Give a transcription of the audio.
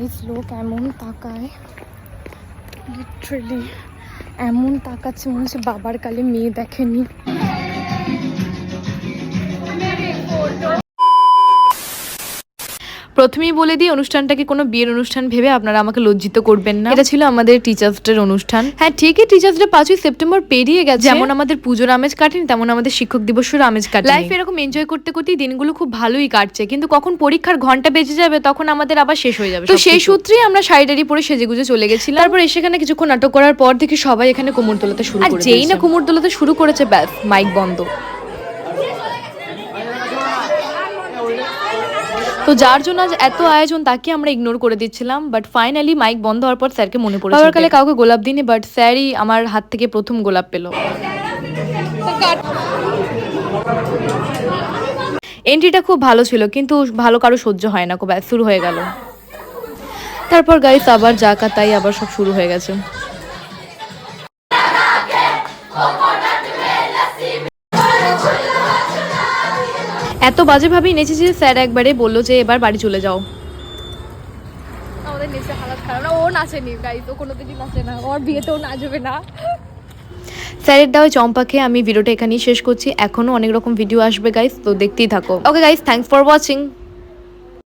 Guys লোক এমন তাকায়, লিটারালি এমন তাকাচ্ছে মনে হচ্ছে বাবার কালে মেয়ে দেখেনি। প্রথমেই বলে দিই, অনুষ্ঠানটাকে কোনো বিয়ের অনুষ্ঠান ভেবে আপনারা আমাকে লজ্জিত করবেন না। এটা ছিল আমাদের টিচার্স ডের অনুষ্ঠান। হ্যাঁ ঠিকই, টিচার্স ডে 5ই সেপ্টেম্বর পেরিয়ে গেছে। যেমন আমাদের পুজোর আমেজ কাটেনি, তেমন আমাদের শিক্ষক দিবসের আমেজ কাটে। লাইফ এরকম এনজয় করতে করতেই দিনগুলো খুব ভালোই কাটছে, কিন্তু কখন পরীক্ষার ঘন্টা বেজে যাবে তখন আমাদের আবার শেষ হয়ে যাবে। তো সেই সূত্রেই আমরা শাড়ি পরে সেজেগুজে চলে গেছিলাম। তারপর সেখানে কিছুক্ষণ নাটক করার পর থেকে সবাই এখানে কোমর দোলাতে শুরু করে, যেই না কোমর দোলাতে শুরু করেছে ব্যাস মাইক বন্ধ। তো যার জন্য আজ এত আয়োজন তাকে আমরা ইগনোর করে দিচ্ছিলাম, বাট ফাইনালি মাইক বন্ধ হওয়ার পর স্যারকে মনে পড়েছে। বাবার কালে কাউকে গোলাপ দিইনি, বাট স্যারই আমার হাত থেকে প্রথম গোলাপ পেল। এন্ট্রিটা খুব ভালো ছিল, কিন্তু ভালো কারো সহ্য হয় না, ব্যাস শুরু হয়ে গেল। তারপর গাইস আবার যাকা তাই আবার সব শুরু হয়ে গেছে। এত বাজেভাবেই নেচেছি যে স্যার একবারে বললো যে এবার বাড়ি চলে যাও। আমাদের নেচে হালাত খারাপ না, ও নাচেনি গাইস, ও কোনোদিনই নাচে না, ওর বিয়েতেও নাচবে না। স্যারের দেওয়া চম্পা খেয়ে আমি ভিডিওটা এখানেই শেষ করছি। এখনো অনেক রকম ভিডিও আসবে গাইস, তো দেখতেই থাকো। Okay guys, thanks for watching.